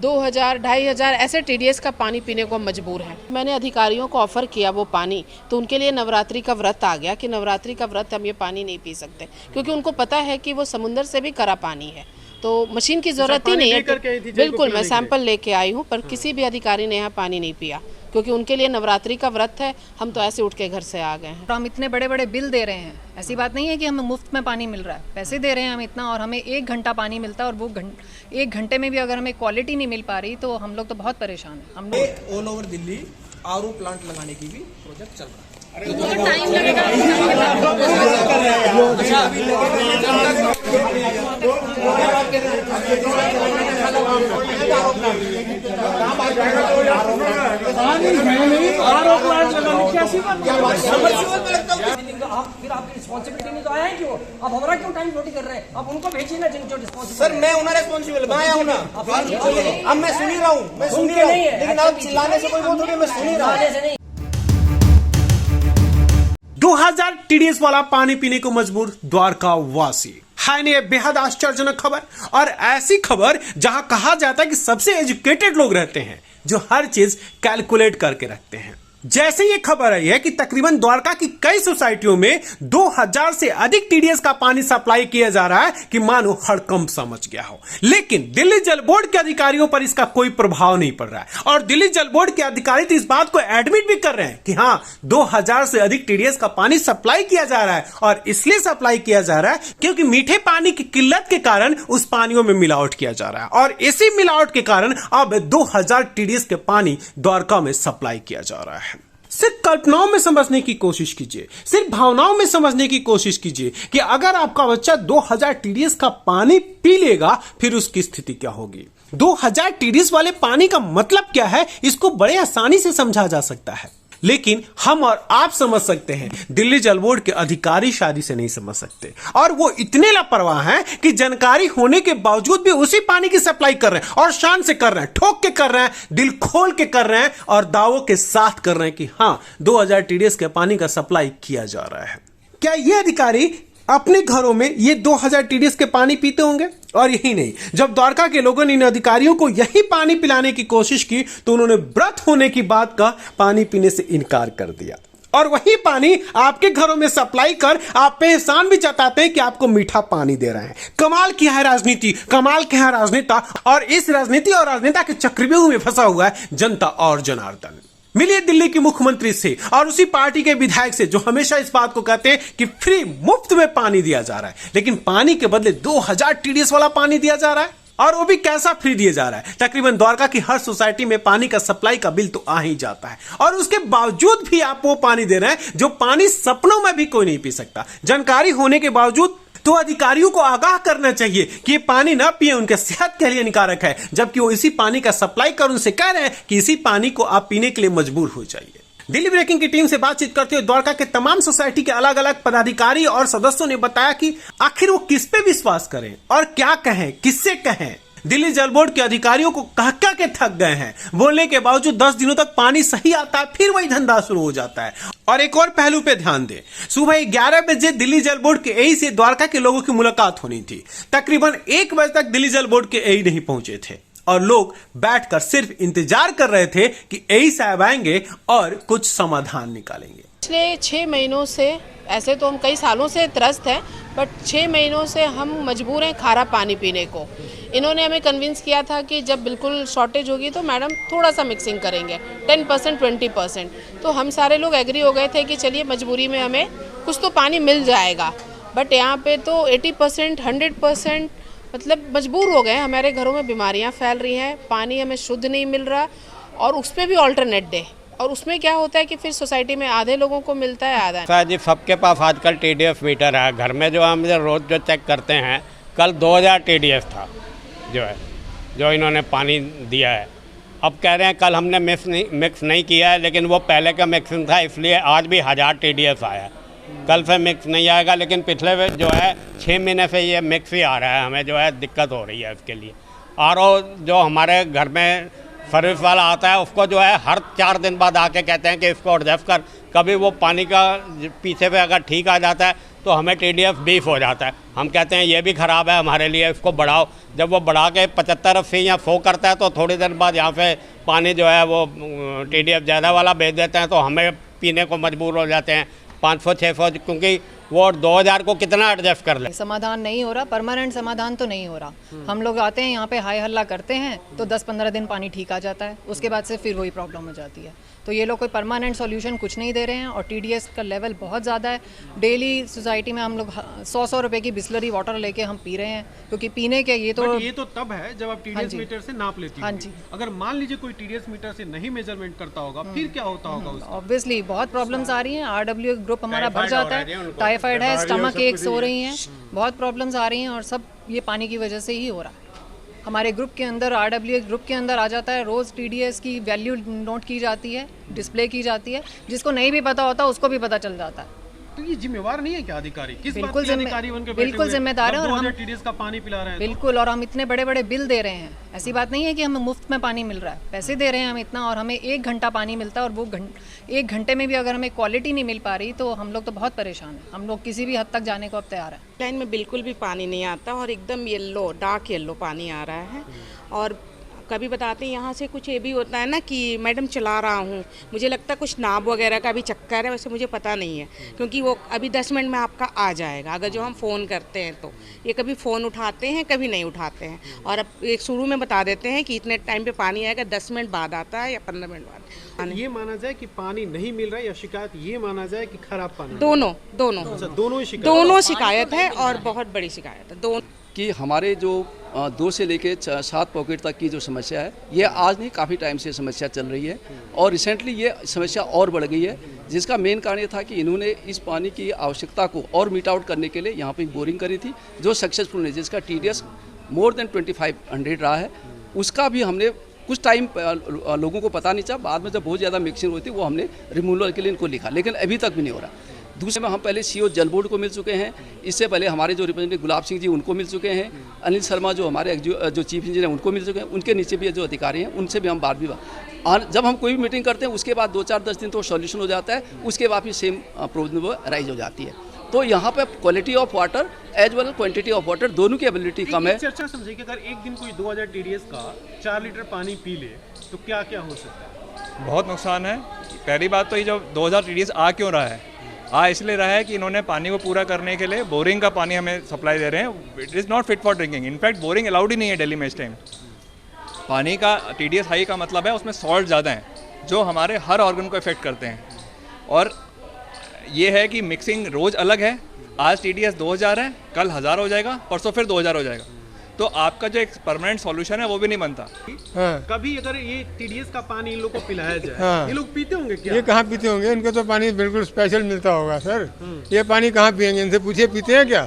2000, 2500 ऐसे TDS का पानी पीने को मजबूर हैं। मैंने अधिकारियों को ऑफ़र किया वो पानी, तो उनके लिए नवरात्रि का व्रत आ गया कि नवरात्रि का व्रत हम ये पानी नहीं पी सकते, क्योंकि उनको पता है कि वो समुद्र से भी करा पानी है, तो मशीन की ज़रूरत ही नहीं है। बिल्कुल, मैं सैंपल लेके आई हूँ, पर किसी भी अधिकारी ने यहाँ पानी नहीं पिया, क्योंकि उनके लिए नवरात्रि का व्रत है। हम तो ऐसे उठ के घर से आ गए हैं। हम इतने बड़े बड़े बिल दे रहे हैं, ऐसी बात नहीं है कि हमें मुफ्त में पानी मिल रहा है, पैसे दे रहे हैं हम इतना, और हमें 1 घंटा पानी मिलता है, और वो 1 घंटे में भी अगर हमें क्वालिटी नहीं मिल पा रही तो हम लोग तो बहुत परेशान हैं। हम लोग all over Delhi RO plant लगाने की भी प्रोजेक्ट चल रहा है। टाइम लगेगा। फिर आपकी रिस्पॉन्सिबिलिटी में तो आया है, क्यों अब हमारा क्यों टाइम रोटी कर रहे हैं? अब उनको भेजिए ना जिनको रिस्पॉन्सिबिलिटी। सर मैं उन्हें रिस्पॉन्सिबल मैं आया हूँ ना, अब मैं सुन ही रहा हूँ, लेकिन आप चिल्लाने से कोई वो थोड़ी, मैं सुन ही रहा हूँ। 2000 TDS वाला पानी पीने को मजबूर द्वारका वासी। है नहीं, बेहद आश्चर्यजनक खबर, और ऐसी खबर जहां कहा जाता है कि सबसे एजुकेटेड लोग रहते हैं जो हर चीज कैलकुलेट करके रखते हैं। जैसे ये खबर आई है कि तकरीबन द्वारका की कई सोसाइटियों में 2000 से अधिक TDS का पानी सप्लाई किया जा रहा है कि मानो हड़कंप समझ गया हो। लेकिन दिल्ली जल बोर्ड के अधिकारियों पर इसका कोई प्रभाव नहीं पड़ रहा है, और दिल्ली जल बोर्ड के अधिकारी तो इस बात को एडमिट भी कर रहे हैं कि हाँ, 2000 से अधिक TDS का पानी सप्लाई किया जा रहा है, और इसलिए सप्लाई किया जा रहा है क्योंकि मीठे पानी की किल्लत के कारण उस पानियों में मिलावट किया जा रहा है, और इसी मिलावट के कारण अब 2000 TDS के पानी द्वारका में सप्लाई किया जा रहा है। सिर्फ कल्पनाओं में समझने की कोशिश कीजिए, सिर्फ भावनाओं में समझने की कोशिश कीजिए कि अगर आपका बच्चा 2000 TDS का पानी पी लेगा फिर उसकी स्थिति क्या होगी। 2000 TDS वाले पानी का मतलब क्या है, इसको बड़े आसानी से समझा जा सकता है, लेकिन हम और आप समझ सकते हैं, दिल्ली जल बोर्ड के अधिकारी शादी से नहीं समझ सकते, और वो इतने लापरवाह हैं कि जानकारी होने के बावजूद भी उसी पानी की सप्लाई कर रहे हैं, और शान से कर रहे हैं, ठोक के कर रहे हैं, दिल खोल के कर रहे हैं, और दावों के साथ कर रहे हैं कि हाँ 2000 TDS के पानी का सप्लाई किया जा रहा है। क्या ये अधिकारी अपने घरों में ये 2000 TDS के पानी पीते होंगे? और यही नहीं, जब द्वारका के लोगों ने इन अधिकारियों को यही पानी पिलाने की कोशिश की तो उन्होंने व्रत होने की बात का पानी पीने से इनकार कर दिया, और वही पानी आपके घरों में सप्लाई कर आप पे एहसान भी जताते हैं कि आपको मीठा पानी दे रहे हैं। कमाल की है राजनीति, कमाल की है राजनेता, और इस राजनीति और राजनेता के चक्रव्यूह में फंसा हुआ है जनता और जनार्दन। मिलिए दिल्ली के मुख्यमंत्री से और उसी पार्टी के विधायक से जो हमेशा इस बात को कहते हैं कि फ्री मुफ्त में पानी दिया जा रहा है, लेकिन पानी के बदले 2000 TDS वाला पानी दिया जा रहा है, और वो भी कैसा फ्री दिया जा रहा है। तकरीबन द्वारका की हर सोसाइटी में पानी का सप्लाई का बिल तो आ ही जाता है, और उसके बावजूद भी आप वो पानी दे रहे हैं जो पानी सपनों में भी कोई नहीं पी सकता। जानकारी होने के बावजूद तो अधिकारियों को आगाह करना चाहिए कि ये पानी ना पिए, उनके सेहत के लिए हानिकारक है, जबकि वो इसी पानी का सप्लाई कर उनसे कह रहे हैं कि इसी पानी को आप पीने के लिए मजबूर हो जाइए। दिल्ली ब्रेकिंग की टीम से बातचीत करते हुए द्वारका के तमाम सोसाइटी के अलग अलग पदाधिकारी और सदस्यों ने बताया कि आखिर वो किस पे विश्वास करें और क्या कहें, किससे कहें। दिल्ली जल बोर्ड के अधिकारियों को कह के थक गए हैं, बोलने के बावजूद 10 दिनों तक पानी सही आता है, फिर वही धंधा शुरू हो जाता है। और एक और पहलू पे ध्यान दें, सुबह 11 बजे दिल्ली जल बोर्ड के एई से द्वारका के लोगों की मुलाकात होनी थी। तकरीबन 1 बजे तक दिल्ली जल बोर्ड के एई नहीं पहुंचे थे, और लोग बैठकर सिर्फ इंतजार कर रहे थे कि एई साहब आएंगे और कुछ समाधान निकालेंगे। पिछले 6 महीनों से, ऐसे तो हम कई सालों से त्रस्त हैं, बट 6 महीनों से हम मजबूर हैं खारा पानी पीने को। इन्होंने हमें कन्विंस किया था कि जब बिल्कुल शॉर्टेज होगी तो मैडम थोड़ा सा मिक्सिंग करेंगे, 10% 20%। तो हम सारे लोग एग्री हो गए थे कि चलिए मजबूरी में हमें कुछ तो पानी मिल जाएगा, बट यहाँ पे तो 80% 100% मतलब मजबूर हो गए। हमारे घरों में बीमारियाँ फैल रही हैं, पानी हमें शुद्ध नहीं मिल रहा, और उस पर भी ऑल्टरनेट डे, और उसमें क्या होता है कि फिर सोसाइटी में आधे लोगों को मिलता है, आधा जी। सबके पास आजकल TDS मीटर है, घर में जो हम रोज़ जो चेक करते हैं, कल 2000 TDS था जो इन्होंने पानी दिया है। अब कह रहे हैं कल हमने मिक्स नहीं किया है, लेकिन वो पहले का मिक्सिंग था, इसलिए आज भी 1000 TDS आया। कल से मिक्स नहीं आएगा, लेकिन पिछले जो है 6 महीने से ये मिक्स ही आ रहा है, हमें जो है दिक्कत हो रही है इसके लिए। RO जो हमारे घर में सर्विस वाला आता है उसको जो है हर 4 दिन बाद आके कहते हैं कि इसको एडजस्ट कर। कभी वो पानी का पीछे पे अगर ठीक आ जाता है तो हमें TDF बीफ हो जाता है। हम कहते हैं ये भी ख़राब है हमारे लिए, इसको बढ़ाओ। जब वो बढ़ा के 75-80 या 100 करता है तो थोड़ी देर बाद यहाँ पे पानी जो है वो TDF ज़्यादा वाला भेज देते हैं, तो हमें पीने को मजबूर हो जाते हैं 500-600, क्योंकि वो 2000 को कितना एडजस्ट कर ले। समाधान नहीं हो रहा, परमानेंट समाधान तो नहीं हो रहा। हम लोग आते हैं यहाँ पे हाई हल्ला करते हैं तो 10-15 दिन पानी ठीक आ जाता है, उसके बाद से फिर वही प्रॉब्लम हो जाती है। तो ये लोग कोई परमानेंट सॉल्यूशन कुछ नहीं दे रहे हैं और TDS का लेवल बहुत ज़्यादा है। डेली सोसाइटी में हम लोग 100 रुपए की बिस्लरी वाटर लेके हम पी रहे हैं, क्योंकि पीने के ये तो तब है जब आप TDS मीटर से नाप लेती हाँ होंगी। जी। अगर मान लीजिए कोई TDS मीटर से नहीं मेजरमेंट करता होगा, फिर क्या होता होगा उसका? ऑब्वियसली बहुत प्रॉब्लम्स आ रही हैं। RW ग्रुप हमारा बढ़ जाता है, टाइफाइड है, स्टमक एक्स हो रही हैं, बहुत प्रॉब्लम्स आ रही हैं और सब ये पानी की वजह से ही हो रहा है। हमारे ग्रुप के अंदर RW ग्रुप के अंदर आ जाता है, रोज़ TDS की वैल्यू नोट की जाती है, डिस्प्ले की जाती है, जिसको नहीं भी पता होता उसको भी पता चल जाता है। तो ये जिम्मेवार नहीं है क्या अधिकारी? किस बिल्कुल बात के अधिकारी बनके बैठे बिल्कुल हुए हैं? जिम्मेदार है और जब हम 2000 TDS का पानी पिला रहे हैं तो? बिल्कुल, और हम इतने बड़े बड़े बिल दे रहे हैं। ऐसी बात नहीं है कि हमें मुफ्त में पानी मिल रहा है, पैसे दे रहे हैं हम इतना, और हमें 1 घंटा पानी मिलता है और वो 1 घंटे में भी अगर हमें क्वालिटी नहीं मिल पा रही तो हम लोग तो बहुत परेशान हैं। हम लोग किसी भी हद तक जाने को अब तैयार हैं। लाइन में बिल्कुल भी पानी नहीं आता और एकदम येलो, डार्क येलो पानी आ रहा है। और कभी बताते हैं यहाँ से कुछ ये भी होता है ना कि मैडम चला रहा हूँ, मुझे लगता है कुछ नाब वगैरह का भी चक्कर है, वैसे मुझे पता नहीं है, क्योंकि वो अभी 10 मिनट में आपका आ जाएगा अगर जो हम फ़ोन करते हैं तो। ये कभी फ़ोन उठाते हैं, कभी नहीं उठाते हैं, और अब एक शुरू में बता देते हैं कि इतने टाइम पे पानी आएगा, 10 मिनट बाद आता है या 15 मिनट बाद। ये माना जाए कि पानी नहीं मिल रहा है या शिकायत ये माना जाए कि खराब पानी? दोनों दोनों ही शिकायत है और बहुत बड़ी शिकायत है दोनों। कि हमारे जो 2 से लेके 7 पॉकेट तक की जो समस्या है, ये आज नहीं काफ़ी टाइम से समस्या चल रही है और रिसेंटली ये समस्या और बढ़ गई है, जिसका मेन कारण ये था कि इन्होंने इस पानी की आवश्यकता को और मीट आउट करने के लिए यहाँ पे बोरिंग करी थी, जो सक्सेसफुल है, जिसका TDS मोर देन 2500 रहा है। उसका भी हमने कुछ टाइम लोगों को पता नहीं चला, बाद में जब बहुत ज़्यादा मिक्सिंग हुई थी वो हमने रिमूवल के लिए इनको लिखा, लेकिन अभी तक भी नहीं हो रहा। दूसरे में हम पहले CO जल बोर्ड को मिल चुके हैं, इससे पहले हमारे जो रिप्रेजेंटेटिव गुलाब सिंह जी उनको मिल चुके हैं, अनिल शर्मा जो हमारे जो चीफ इंजीनियर उनको मिल चुके हैं, उनके नीचे भी जो अधिकारी हैं उनसे भी हम बात भी और जब हम कोई भी मीटिंग करते हैं उसके बाद 2-4-10 दिन तो सॉल्यूशन हो जाता है, उसके बाद भी सेम प्रॉब्लम वो राइज हो जाती है। तो यहाँ पे quality of water as well quantity of water दोनों की एबिलिटी कम है। चर्चा समझिए कि अगर एक दिन कोई 2000 TDS का 4 लीटर पानी पी ले तो क्या क्या हो सकता है? बहुत नुकसान है। पहली बात तो ये जो 2000 TDS आ क्यों रहा है, इसलिए रहा है कि इन्होंने पानी को पूरा करने के लिए बोरिंग का पानी हमें सप्लाई दे रहे हैं। It is not fit for drinking. In fact boring allowed ही नहीं है दिल्ली में इस टाइम। पानी का TDS हाई का मतलब है उसमें सॉल्ट ज़्यादा हैं, जो हमारे हर ऑर्गन को इफेक्ट करते हैं। और ये है कि मिक्सिंग रोज़ अलग है, आज TDS 2000 है, कल 1000 हो जाएगा, परसों फिर 2000 हो जाएगा, तो आपका जो एक परमानेंट सॉल्यूशन है वो भी नहीं बनता। कभी अगर ये TDS का पानी इन लोगों को पिलाया जाए, ये लोग पीते होंगे क्या? ये कहाँ पीते होंगे, इनको तो पानी बिल्कुल स्पेशल मिलता होगा सर। ये पानी कहाँ पियेंगे, इनसे पूछिए पीते हैं क्या?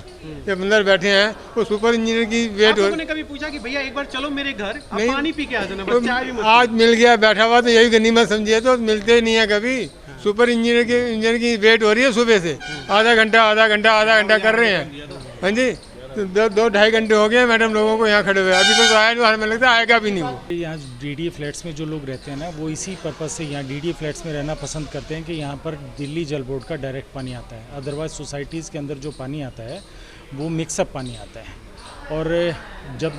ये अंदर बैठे हैं, वो सुपर इंजीनियर की वेट आपने कभी पूछा कि भैया एक बार चलो मेरे घर, आप पानी पी के आ जाना, बस चाय भी मत। आज मिल गया बैठा हुआ तो यही गनीमत समझिए, तो मिलते ही नहीं है कभी। सुपर इंजीनियर की वेट हो रही है सुबह से, आधा घंटा कर रहे हैं। हाँ जी, 2-2.5 घंटे हो गए मैडम लोगों को यहाँ खड़े हुए, अभी तक तो आया नहीं, हमें लगता है आएगा भी नहीं वो। यहाँ DDA फ्लैट्स में जो लोग रहते हैं ना, वो इसी पर्पज़ से यहाँ DDA फ्लैट्स में रहना पसंद करते हैं कि यहाँ पर दिल्ली जल बोर्ड का डायरेक्ट पानी आता है। अदरवाइज़ सोसाइटीज़ के अंदर जो पानी आता है वो मिक्सअप पानी आता है। और जब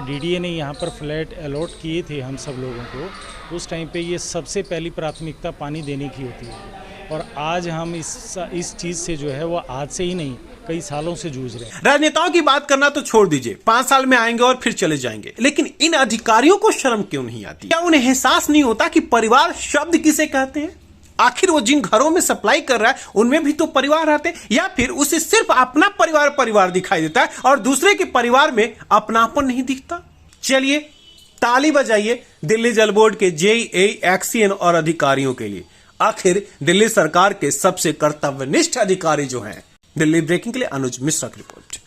DDA ने यहाँ पर फ्लैट अलॉट किए थे हम सब लोगों को, उस टाइम पे ये सबसे पहली प्राथमिकता पानी देने की होती है। और आज हम इस चीज़ से जो है वो आज से ही नहीं, कई सालों से जूझ रहे हैं। राजनेताओं की बात करना तो छोड़ दीजिए, 5 साल में आएंगे और फिर चले जाएंगे, लेकिन इन अधिकारियों को शर्म क्यों नहीं आती? क्या उन्हें एहसास नहीं होता कि परिवार शब्द किसे कहते हैं? आखिर वो जिन घरों में सप्लाई कर रहा है उनमें भी तो परिवार आते हैं, या फिर उसे सिर्फ अपना परिवार दिखाई देता है और दूसरे के परिवार में अपनापन नहीं दिखता? चलिए ताली बजाइए दिल्ली जल बोर्ड के JEE, एक्सीएन और अधिकारियों के लिए। आखिर दिल्ली सरकार के सबसे कर्तव्यनिष्ठ अधिकारी जो हैं। दिल्ली ब्रेकिंग के लिए अनुज मिश्रा की रिपोर्ट।